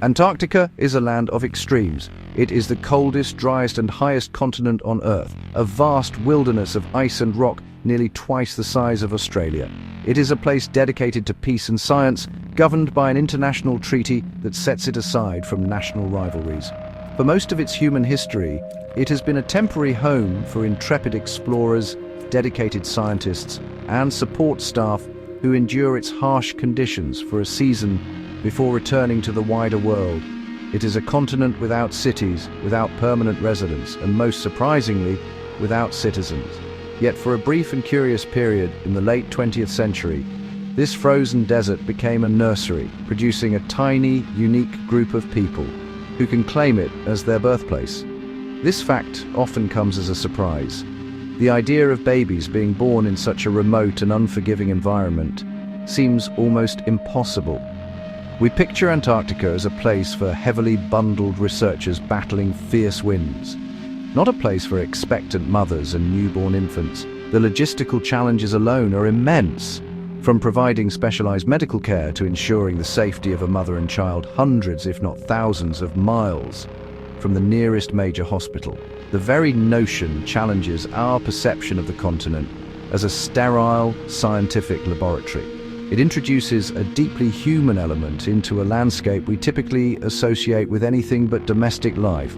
Antarctica is a land of extremes. It is the coldest, driest and highest continent on Earth, a vast wilderness of ice and rock nearly twice the size of Australia. It is a place dedicated to peace and science, governed by an international treaty that sets it aside from national rivalries. For most of its human history, it has been a temporary home for intrepid explorers, dedicated scientists, and support staff who endure its harsh conditions for a season before returning to the wider world. It is a continent without cities, without permanent residents, and most surprisingly, without citizens. Yet for a brief and curious period in the late 20th century, this frozen desert became a nursery, producing a tiny, unique group of people who can claim it as their birthplace. This fact often comes as a surprise. The idea of babies being born in such a remote and unforgiving environment seems almost impossible. We picture Antarctica as a place for heavily bundled researchers battling fierce winds, not a place for expectant mothers and newborn infants. The logistical challenges alone are immense, from providing specialized medical care to ensuring the safety of a mother and child hundreds, if not thousands, of miles from the nearest major hospital. The very notion challenges our perception of the continent as a sterile scientific laboratory. It introduces a deeply human element into a landscape we typically associate with anything but domestic life,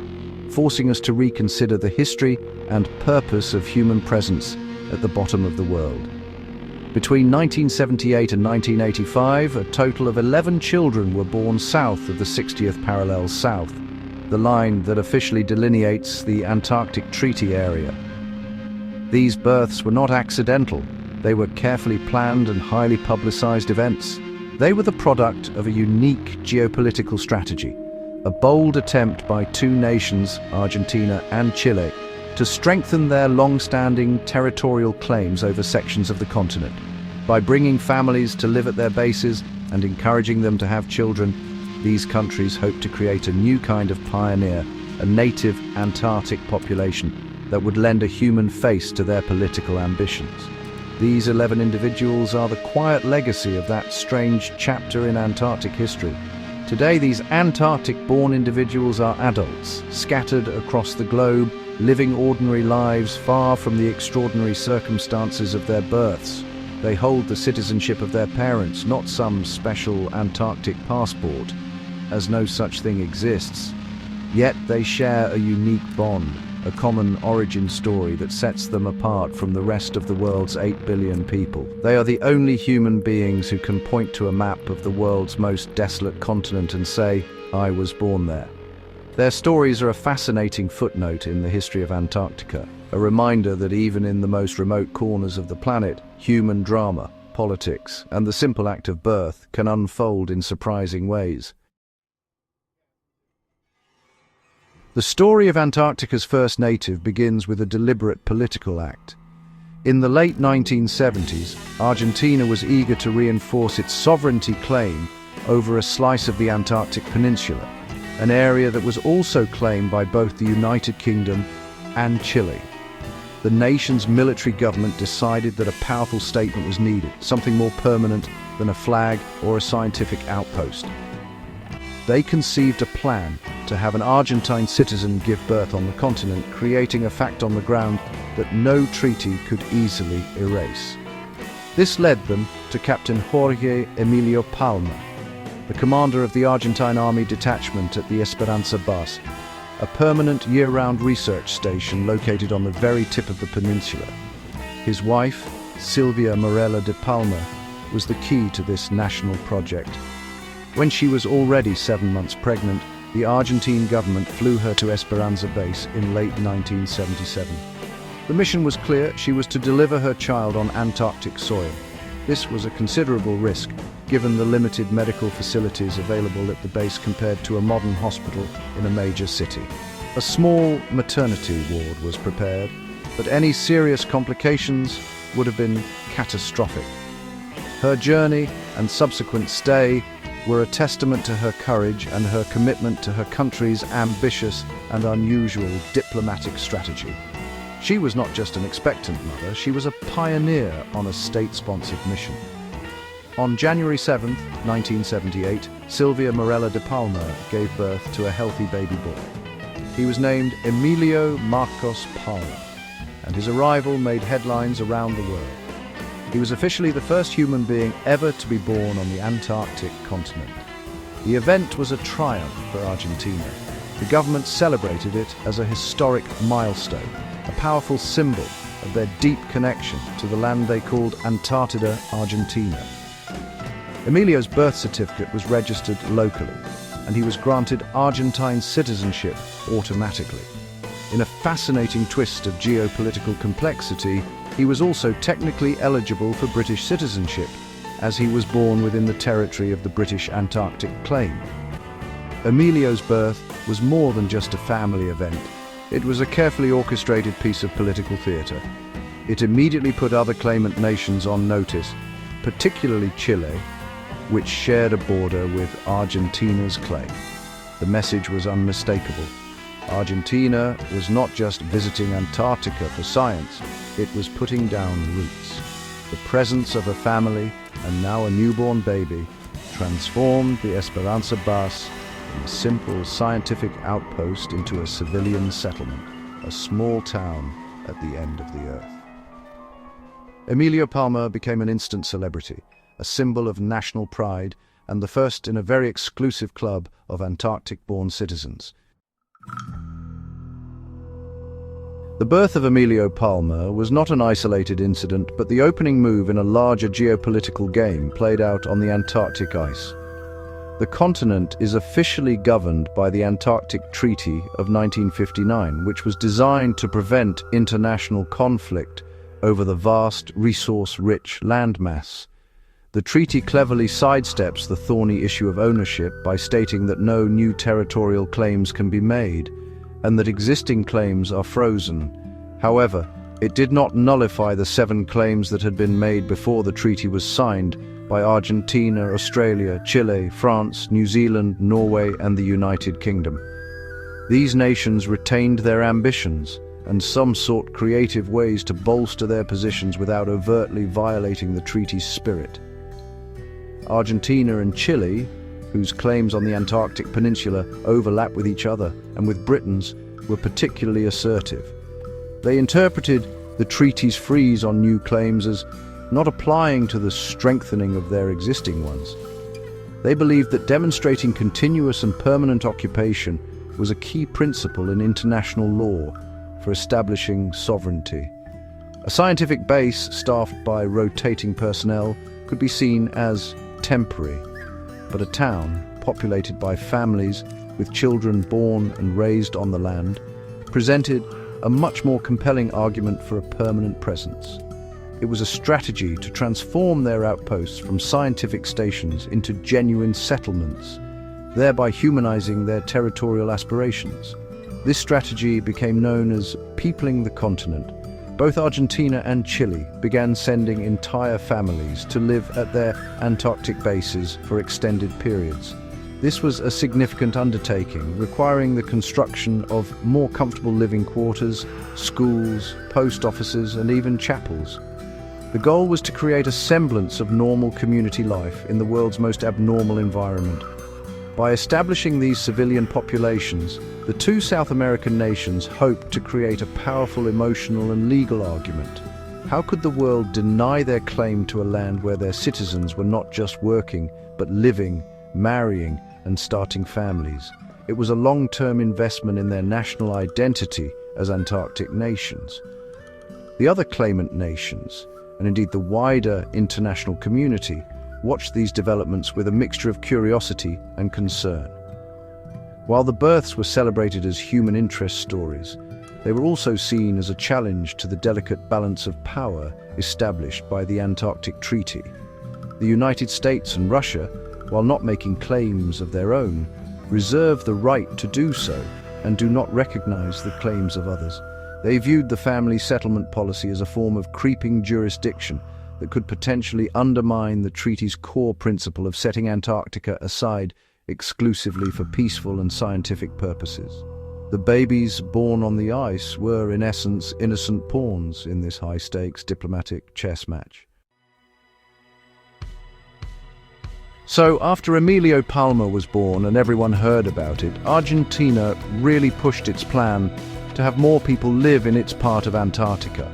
forcing us to reconsider the history and purpose of human presence at the bottom of the world. Between 1978 and 1985, a total of 11 children were born south of the 60th parallel south, the line that officially delineates the Antarctic Treaty Area. These births were not accidental. They were carefully planned and highly publicized events. They were the product of a unique geopolitical strategy, a bold attempt by two nations, Argentina and Chile, to strengthen their long-standing territorial claims over sections of the continent. By bringing families to live at their bases and encouraging them to have children, these countries hope to create a new kind of pioneer, a native Antarctic population that would lend a human face to their political ambitions. These 11 individuals are the quiet legacy of that strange chapter in Antarctic history. Today, these Antarctic-born individuals are adults, scattered across the globe, living ordinary lives far from the extraordinary circumstances of their births. They hold the citizenship of their parents, not some special Antarctic passport, as no such thing exists. Yet they share a unique bond, a common origin story that sets them apart from the rest of the world's 8 billion people. They are the only human beings who can point to a map of the world's most desolate continent and say, "I was born there." Their stories are a fascinating footnote in the history of Antarctica, a reminder that even in the most remote corners of the planet, human drama, politics, and the simple act of birth can unfold in surprising ways. The story of Antarctica's first native begins with a deliberate political act. In the late 1970s, Argentina was eager to reinforce its sovereignty claim over a slice of the Antarctic Peninsula, an area that was also claimed by both the United Kingdom and Chile. The nation's military government decided that a powerful statement was needed, something more permanent than a flag or a scientific outpost. They conceived a plan to have an Argentine citizen give birth on the continent, creating a fact on the ground that no treaty could easily erase. This led them to Captain Jorge Emilio Palma, the commander of the Argentine Army detachment at the Esperanza base, a permanent year-round research station located on the very tip of the peninsula. His wife, Silvia Morella de Palma, was the key to this national project. When she was already 7 months pregnant, the Argentine government flew her to Esperanza base in late 1977. The mission was clear: she was to deliver her child on Antarctic soil. This was a considerable risk, given the limited medical facilities available at the base compared to a modern hospital in a major city. A small maternity ward was prepared, but any serious complications would have been catastrophic. Her journey and subsequent stay were a testament to her courage and her commitment to her country's ambitious and unusual diplomatic strategy. She was not just an expectant mother, she was a pioneer on a state-sponsored mission. On January 7, 1978, Silvia Morella de Palma gave birth to a healthy baby boy. He was named Emilio Marcos Palma, and his arrival made headlines around the world. He was officially the first human being ever to be born on the Antarctic continent. The event was a triumph for Argentina. The government celebrated it as a historic milestone, a powerful symbol of their deep connection to the land they called Antártida, Argentina. Emilio's birth certificate was registered locally, and he was granted Argentine citizenship automatically. In a fascinating twist of geopolitical complexity, he was also technically eligible for British citizenship, as he was born within the territory of the British Antarctic claim. Emilio's birth was more than just a family event. It was a carefully orchestrated piece of political theatre. It immediately put other claimant nations on notice, particularly Chile, which shared a border with Argentina's claim. The message was unmistakable. Argentina was not just visiting Antarctica for science, it was putting down roots. The presence of a family, and now a newborn baby, transformed the Esperanza base from a simple scientific outpost into a civilian settlement, a small town at the end of the earth. Emilio Palma became an instant celebrity, a symbol of national pride, and the first in a very exclusive club of Antarctic-born citizens. The birth of Emilio Palma was not an isolated incident, but the opening move in a larger geopolitical game played out on the Antarctic ice. The continent is officially governed by the Antarctic Treaty of 1959, which was designed to prevent international conflict over the vast, resource-rich landmass. The treaty cleverly sidesteps the thorny issue of ownership by stating that no new territorial claims can be made, and that existing claims are frozen. However, it did not nullify the 7 claims that had been made before the treaty was signed by Argentina, Australia, Chile, France, New Zealand, Norway, and the United Kingdom. These nations retained their ambitions, and some sought creative ways to bolster their positions without overtly violating the treaty's spirit. Argentina and Chile, whose claims on the Antarctic Peninsula overlap with each other and with Britain's, were particularly assertive. They interpreted the treaty's freeze on new claims as not applying to the strengthening of their existing ones. They believed that demonstrating continuous and permanent occupation was a key principle in international law for establishing sovereignty. A scientific base staffed by rotating personnel could be seen as temporary, but a town populated by families with children born and raised on the land presented a much more compelling argument for a permanent presence. It was a strategy to transform their outposts from scientific stations into genuine settlements, thereby humanizing their territorial aspirations. This strategy became known as peopling the continent. Both Argentina and Chile began sending entire families to live at their Antarctic bases for extended periods. This was a significant undertaking, requiring the construction of more comfortable living quarters, schools, post offices, and even chapels. The goal was to create a semblance of normal community life in the world's most abnormal environment. By establishing these civilian populations, the 2 South American nations hoped to create a powerful emotional and legal argument. How could the world deny their claim to a land where their citizens were not just working, but living, marrying, and starting families? It was a long-term investment in their national identity as Antarctic nations. The other claimant nations, and indeed the wider international community, watched these developments with a mixture of curiosity and concern. While the births were celebrated as human interest stories, they were also seen as a challenge to the delicate balance of power established by the Antarctic Treaty. The United States and Russia, while not making claims of their own, reserve the right to do so and do not recognize the claims of others. They viewed the family settlement policy as a form of creeping jurisdiction that could potentially undermine the treaty's core principle of setting Antarctica aside exclusively for peaceful and scientific purposes. The babies born on the ice were, in essence, innocent pawns in this high-stakes diplomatic chess match. So after Emilio Palma was born and everyone heard about it, Argentina really pushed its plan to have more people live in its part of Antarctica.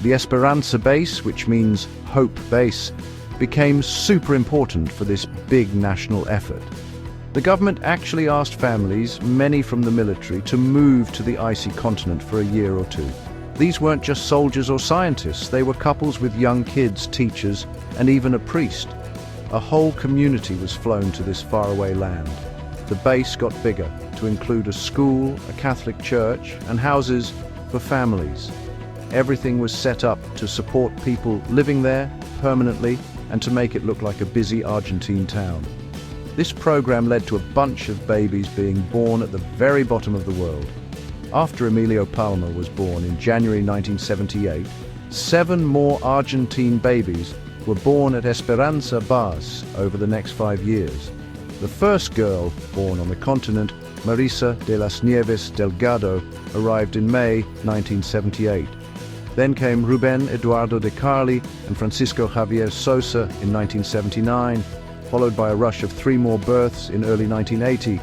The Esperanza base, which means Hope Base, became super important for this big national effort. The government actually asked families, many from the military, to move to the icy continent for a year or two. These weren't just soldiers or scientists, they were couples with young kids, teachers, and even a priest. A whole community was flown to this faraway land. The base got bigger, to include a school, a Catholic church, and houses for families. Everything was set up to support people living there permanently and to make it look like a busy Argentine town. This program led to a bunch of babies being born at the very bottom of the world. After Emilio Palma was born in January 1978, 7 more Argentine babies were born at Esperanza base over the next 5 years. The first girl born on the continent, Marisa de las Nieves Delgado, arrived in May 1978. Then came Ruben Eduardo de Carli and Francisco Javier Sosa in 1979, followed by a rush of 3 more births in early 1980,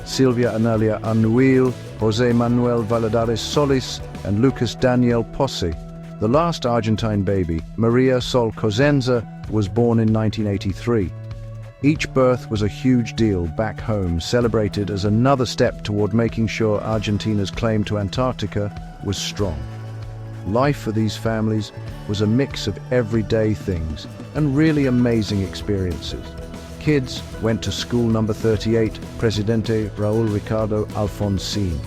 Silvia Analia Anuil, José Manuel Valladares Solis, and Lucas Daniel Posse. The last Argentine baby, Maria Sol Cosenza, was born in 1983. Each birth was a huge deal back home, celebrated as another step toward making sure Argentina's claim to Antarctica was strong. Life for these families was a mix of everyday things and really amazing experiences. Kids went to school number 38, Presidente Raúl Ricardo Alfonsín,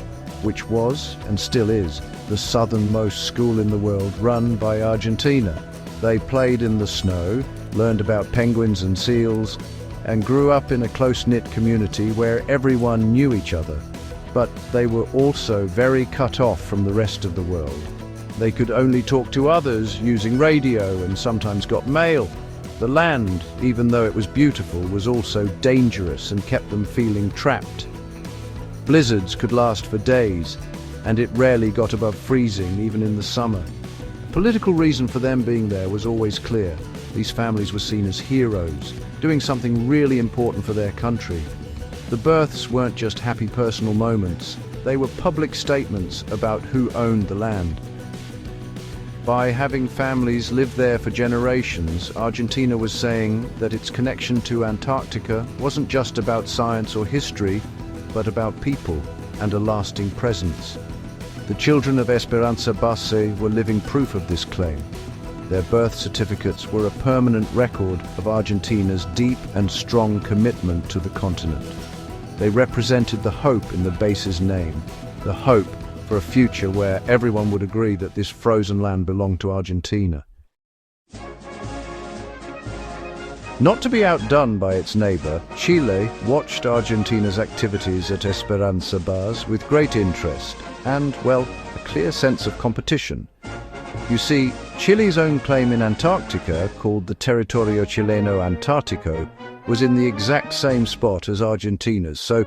which was, and still is, the southernmost school in the world run by Argentina. They played in the snow, learned about penguins and seals, and grew up in a close-knit community where everyone knew each other. But they were also very cut off from the rest of the world. They could only talk to others using radio and sometimes got mail. The land, even though it was beautiful, was also dangerous and kept them feeling trapped. Blizzards could last for days, and it rarely got above freezing, even in the summer. The political reason for them being there was always clear. These families were seen as heroes, doing something really important for their country. The births weren't just happy personal moments, they were public statements about who owned the land. By having families live there for generations, Argentina was saying that its connection to Antarctica wasn't just about science or history, but about people and a lasting presence. The children of Esperanza base were living proof of this claim. Their birth certificates were a permanent record of Argentina's deep and strong commitment to the continent. They represented the hope in the base's name, the hope for a future where everyone would agree that this frozen land belonged to Argentina. Not to be outdone by its neighbor, Chile watched Argentina's activities at Esperanza base with great interest and, well, a clear sense of competition. You see, Chile's own claim in Antarctica, called the Territorio Chileno Antártico, was in the exact same spot as Argentina's, so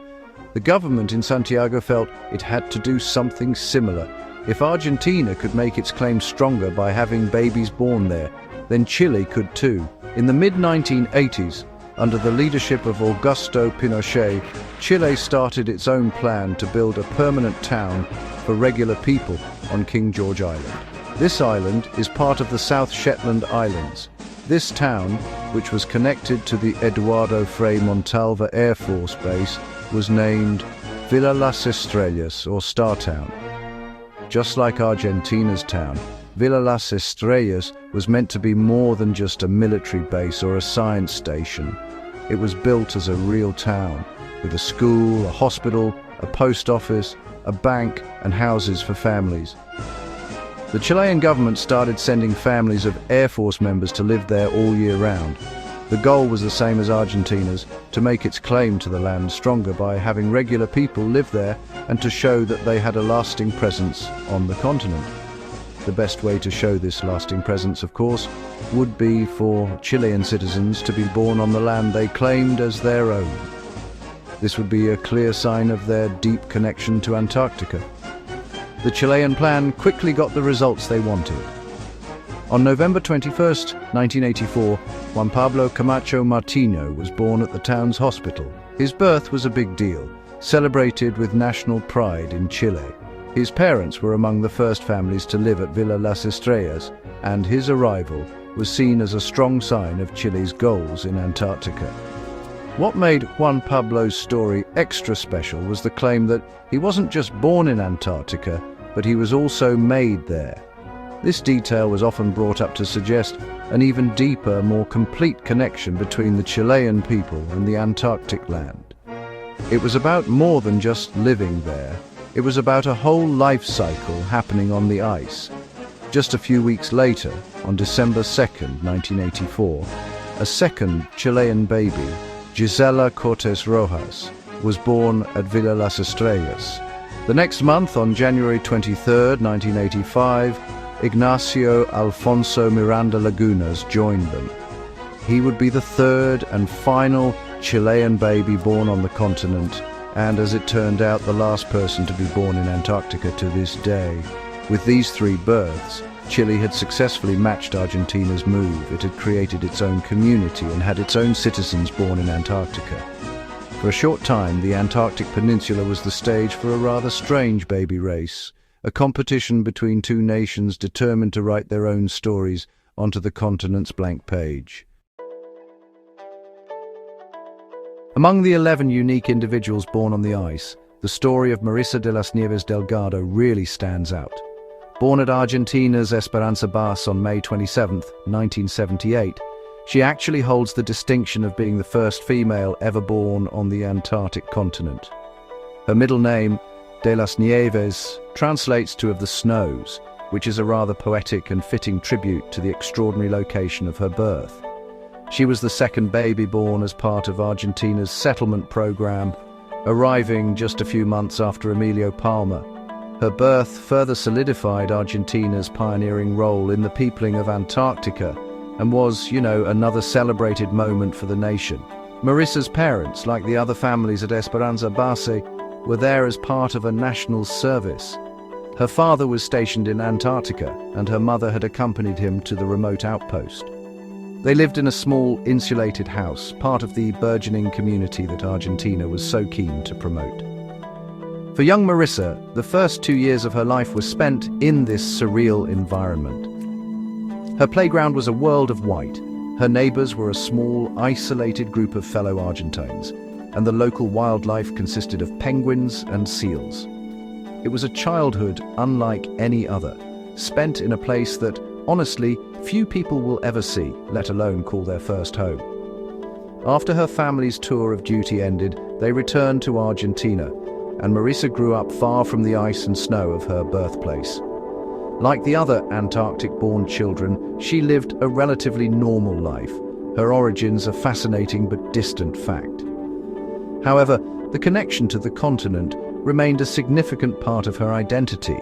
the government in Santiago felt it had to do something similar. If Argentina could make its claim stronger by having babies born there, then Chile could too. In the mid-1980s, under the leadership of Augusto Pinochet, Chile started its own plan to build a permanent town for regular people on King George Island. This island is part of the South Shetland Islands. This town, which was connected to the Eduardo Frei Montalva Air Force Base, was named Villa Las Estrellas, or Star Town. Just like Argentina's town, Villa Las Estrellas was meant to be more than just a military base or a science station. It was built as a real town, with a school, a hospital, a post office, a bank, and houses for families. The Chilean government started sending families of Air Force members to live there all year round. The goal was the same as Argentina's, to make its claim to the land stronger by having regular people live there and to show that they had a lasting presence on the continent. The best way to show this lasting presence, of course, would be for Chilean citizens to be born on the land they claimed as their own. This would be a clear sign of their deep connection to Antarctica. The Chilean plan quickly got the results they wanted. On November 21, 1984, Juan Pablo Camacho Martino was born at the town's hospital. His birth was a big deal, celebrated with national pride in Chile. His parents were among the first families to live at Villa Las Estrellas, and his arrival was seen as a strong sign of Chile's goals in Antarctica. What made Juan Pablo's story extra special was the claim that he wasn't just born in Antarctica, but he was also made there. This detail was often brought up to suggest an even deeper, more complete connection between the Chilean people and the Antarctic land. It was about more than just living there. It was about a whole life cycle happening on the ice. Just a few weeks later, on December 2nd, 1984, a second Chilean baby, Gisela Cortés Rojas, was born at Villa Las Estrellas. The next month, on January 23rd, 1985, Ignacio Alfonso Miranda Lagunas joined them. He would be the third and final Chilean baby born on the continent, and as it turned out, the last person to be born in Antarctica to this day. With these 3 births, Chile had successfully matched Argentina's move. It had created its own community and had its own citizens born in Antarctica. For a short time, the Antarctic Peninsula was the stage for a rather strange baby race, a competition between 2 nations determined to write their own stories onto the continent's blank page. Among the 11 unique individuals born on the ice, the story of Marisa de las Nieves Delgado really stands out. Born at Argentina's Esperanza base on May 27, 1978, she actually holds the distinction of being the first female ever born on the Antarctic continent. Her middle name, de las Nieves, translates to of the snows, which is a rather poetic and fitting tribute to the extraordinary location of her birth. She was the second baby born as part of Argentina's settlement program, arriving just a few months after Emilio Palma. Her birth further solidified Argentina's pioneering role in the peopling of Antarctica and was, another celebrated moment for the nation. Marisa's parents, like the other families at Esperanza base, were there as part of a national service. Her father was stationed in Antarctica, and her mother had accompanied him to the remote outpost. They lived in a small, insulated house, part of the burgeoning community that Argentina was so keen to promote. For young Marisa, the first 2 years of her life were spent in this surreal environment. Her playground was a world of white. Her neighbors were a small, isolated group of fellow Argentines, and the local wildlife consisted of penguins and seals. It was a childhood unlike any other, spent in a place that, honestly, few people will ever see, let alone call their first home. After her family's tour of duty ended, they returned to Argentina, and Marisa grew up far from the ice and snow of her birthplace. Like the other Antarctic-born children, she lived a relatively normal life, her origins a fascinating but distant fact. However, the connection to the continent remained a significant part of her identity.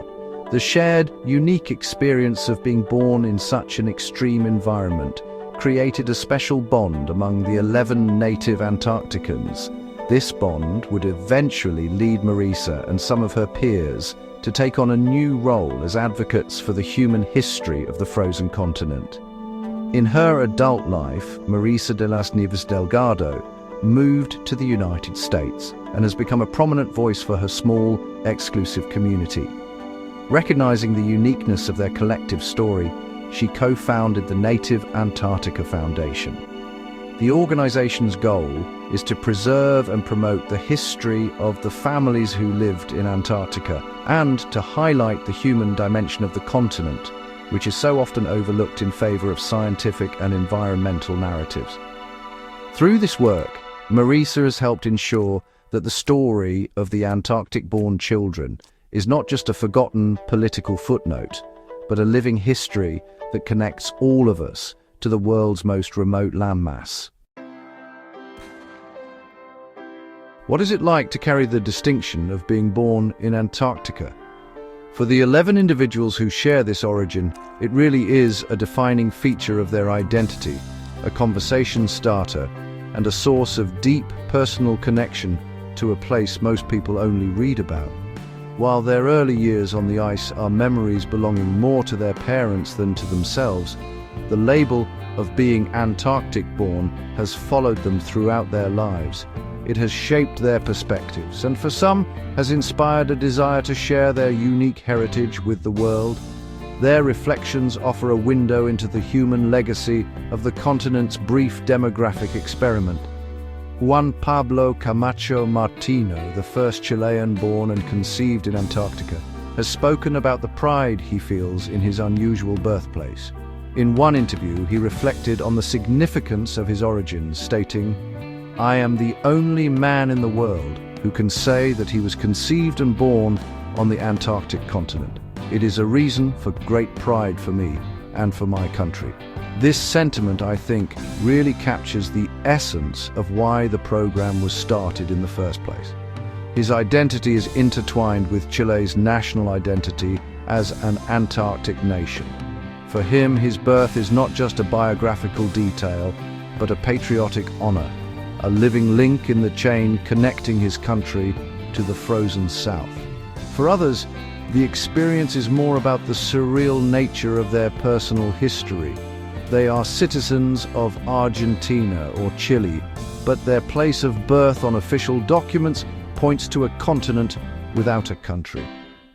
The shared, unique experience of being born in such an extreme environment created a special bond among the 11 native Antarcticans. This bond would eventually lead Marisa and some of her peers to take on a new role as advocates for the human history of the frozen continent. In her adult life, Marisa de las Nieves Delgado moved to the United States and has become a prominent voice for her small, exclusive community. Recognizing the uniqueness of their collective story, she co-founded the Native Antarctica Foundation. The organization's goal is to preserve and promote the history of the families who lived in Antarctica and to highlight the human dimension of the continent, which is so often overlooked in favor of scientific and environmental narratives. Through this work, Marisa has helped ensure that the story of the Antarctic-born children is not just a forgotten political footnote, but a living history that connects all of us to the world's most remote landmass. What is it like to carry the distinction of being born in Antarctica? For the 11 individuals who share this origin, it really is a defining feature of their identity, a conversation starter, and a source of deep personal connection to a place most people only read about. While their early years on the ice are memories belonging more to their parents than to themselves, the label of being Antarctic-born has followed them throughout their lives. It has shaped their perspectives, and for some has inspired a desire to share their unique heritage with the world. Their reflections offer a window into the human legacy of the continent's brief demographic experiment. Juan Pablo Camacho Martino, the first Chilean born and conceived in Antarctica, has spoken about the pride he feels in his unusual birthplace. In one interview, he reflected on the significance of his origins, stating, "I am the only man in the world who can say that he was conceived and born on the Antarctic continent. It is a reason for great pride for me and for my country." This sentiment, I think, really captures the essence of why the program was started in the first place. His identity is intertwined with Chile's national identity as an Antarctic nation. For him, his birth is not just a biographical detail, but a patriotic honor, a living link in the chain connecting his country to the frozen south. For others, the experience is more about the surreal nature of their personal history. They are citizens of Argentina or Chile, but their place of birth on official documents points to a continent without a country.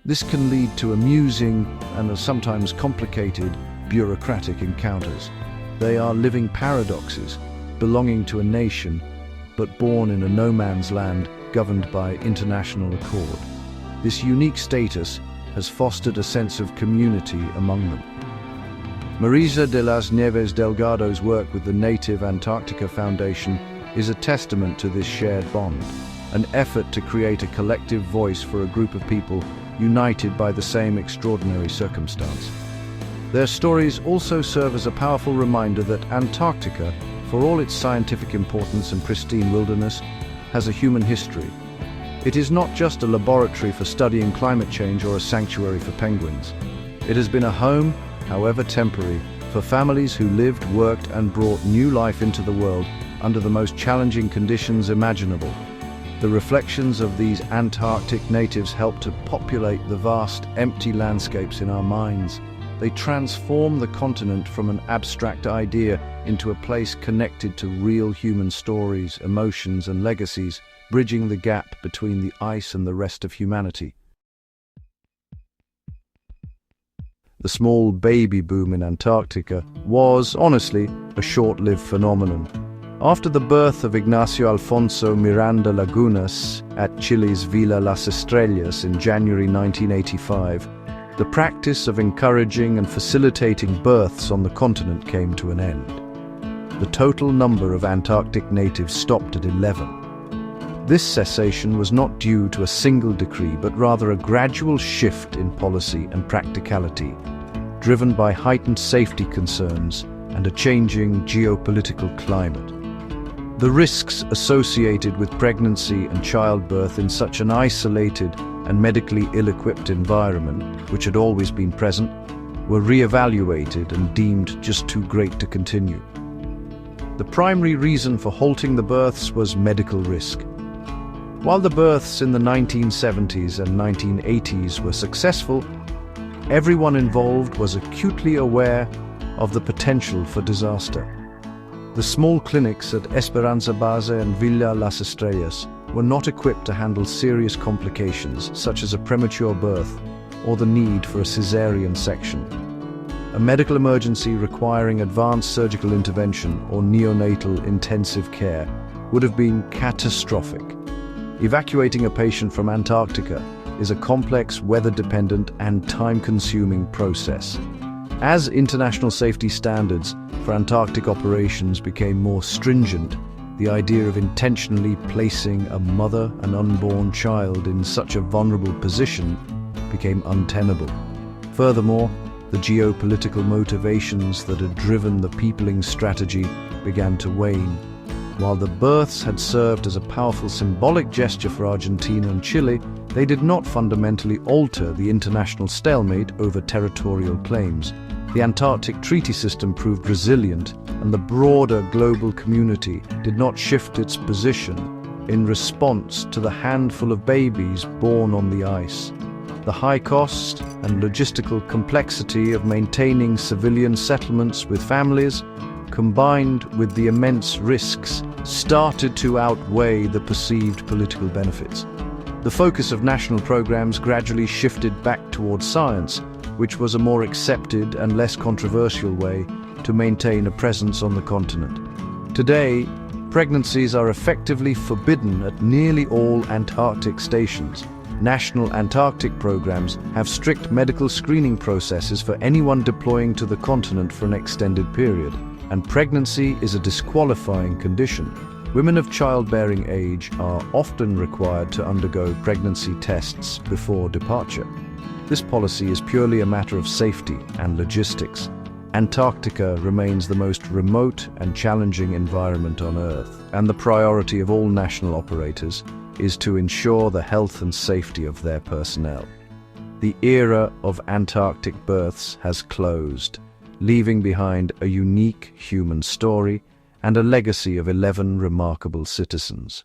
This can lead to amusing and sometimes complicated bureaucratic encounters. They are living paradoxes, belonging to a nation, but born in a no-man's land governed by international accord. This unique status has fostered a sense of community among them. Marisa de las Nieves Delgado's work with the Native Antarctica Foundation is a testament to this shared bond, an effort to create a collective voice for a group of people united by the same extraordinary circumstance. Their stories also serve as a powerful reminder that Antarctica, for all its scientific importance and pristine wilderness, has a human history. It is not just a laboratory for studying climate change or a sanctuary for penguins. It has been a home, however temporary, for families who lived, worked, and brought new life into the world under the most challenging conditions imaginable. The reflections of these Antarctic natives help to populate the vast, empty landscapes in our minds. They transform the continent from an abstract idea into a place connected to real human stories, emotions, and legacies, bridging the gap between the ice and the rest of humanity. The small baby boom in Antarctica was, honestly, a short-lived phenomenon. After the birth of Ignacio Alfonso Miranda Lagunas at Chile's Villa Las Estrellas in January 1985, the practice of encouraging and facilitating births on the continent came to an end. The total number of Antarctic natives stopped at 11. This cessation was not due to a single decree, but rather a gradual shift in policy and practicality, driven by heightened safety concerns and a changing geopolitical climate. The risks associated with pregnancy and childbirth in such an isolated and medically ill-equipped environment, which had always been present, were re-evaluated and deemed just too great to continue. The primary reason for halting the births was medical risk. While the births in the 1970s and 1980s were successful, everyone involved was acutely aware of the potential for disaster. The small clinics at Esperanza Base and Villa Las Estrellas were not equipped to handle serious complications such as a premature birth or the need for a cesarean section. A medical emergency requiring advanced surgical intervention or neonatal intensive care would have been catastrophic. Evacuating a patient from Antarctica is a complex, weather-dependent, and time-consuming process. As international safety standards for Antarctic operations became more stringent, the idea of intentionally placing a mother and unborn child in such a vulnerable position became untenable. Furthermore, the geopolitical motivations that had driven the peopling strategy began to wane. While the births had served as a powerful symbolic gesture for Argentina and Chile, they did not fundamentally alter the international stalemate over territorial claims. The Antarctic treaty system proved resilient, and the broader global community did not shift its position in response to the handful of babies born on the ice. The high cost and logistical complexity of maintaining civilian settlements with families, combined with the immense risks, started to outweigh the perceived political benefits. The focus of national programs gradually shifted back towards science, which was a more accepted and less controversial way to maintain a presence on the continent. Today, pregnancies are effectively forbidden at nearly all Antarctic stations. National Antarctic programs have strict medical screening processes for anyone deploying to the continent for an extended period, and pregnancy is a disqualifying condition. Women of childbearing age are often required to undergo pregnancy tests before departure. This policy is purely a matter of safety and logistics. Antarctica remains the most remote and challenging environment on Earth, and the priority of all national operators is to ensure the health and safety of their personnel. The era of Antarctic births has closed, leaving behind a unique human story and a legacy of 11 remarkable citizens.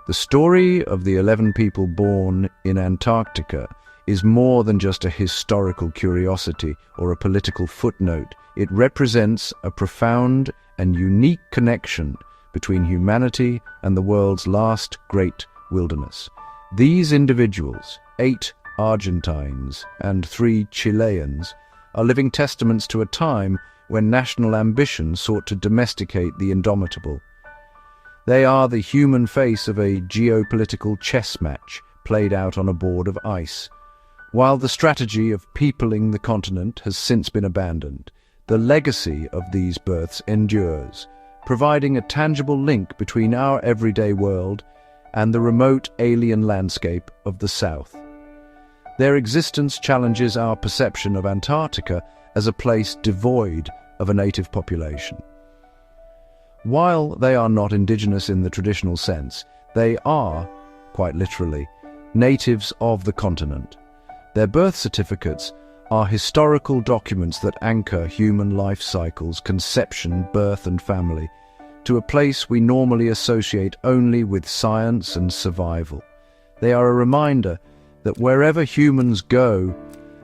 The story of the 11 people born in Antarctica is more than just a historical curiosity or a political footnote. It represents a profound and unique connection between humanity and the world's last great wilderness. These individuals, 8 Argentines and 3 Chileans, are living testaments to a time when national ambition sought to domesticate the indomitable. They are the human face of a geopolitical chess match played out on a board of ice. While the strategy of peopling the continent has since been abandoned, the legacy of these births endures, providing a tangible link between our everyday world and the remote alien landscape of the South. Their existence challenges our perception of Antarctica as a place devoid of a native population. While they are not indigenous in the traditional sense, they are, quite literally, natives of the continent. Their birth certificates are historical documents that anchor human life cycles, conception, birth and family, to a place we normally associate only with science and survival. They are a reminder that wherever humans go,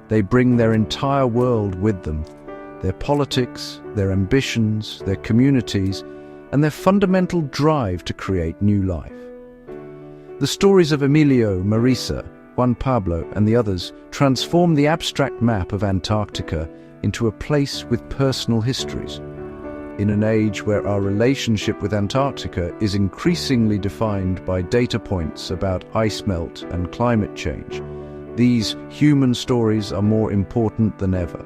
they bring their entire world with them, their politics, their ambitions, their communities, and their fundamental drive to create new life. The stories of Emilio, Marisa, Juan Pablo, and the others transform the abstract map of Antarctica into a place with personal histories. In an age where our relationship with Antarctica is increasingly defined by data points about ice melt and climate change, these human stories are more important than ever.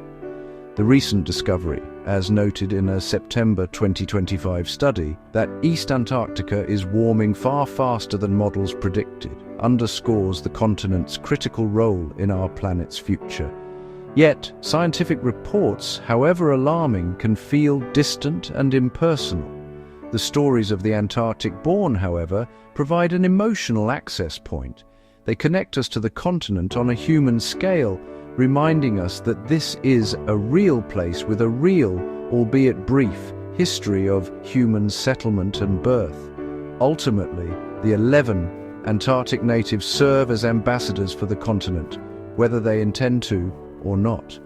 The recent discovery, as noted in a September 2025 study, that East Antarctica is warming far faster than models predicted, underscores the continent's critical role in our planet's future. Yet, scientific reports, however alarming, can feel distant and impersonal. The stories of the Antarctic-born, however, provide an emotional access point. They connect us to the continent on a human scale, reminding us that this is a real place with a real, albeit brief, history of human settlement and birth. Ultimately, the 11 Antarctic natives serve as ambassadors for the continent, whether they intend to or not.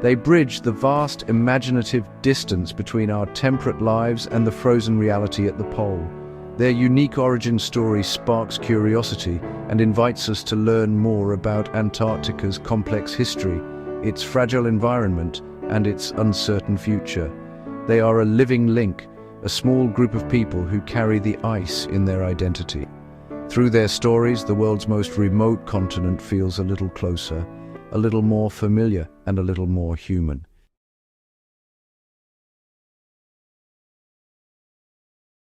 They bridge the vast imaginative distance between our temperate lives and the frozen reality at the pole. Their unique origin story sparks curiosity and invites us to learn more about Antarctica's complex history, its fragile environment, and its uncertain future. They are a living link, a small group of people who carry the ice in their identity. Through their stories, the world's most remote continent feels a little closer, a little more familiar, and a little more human.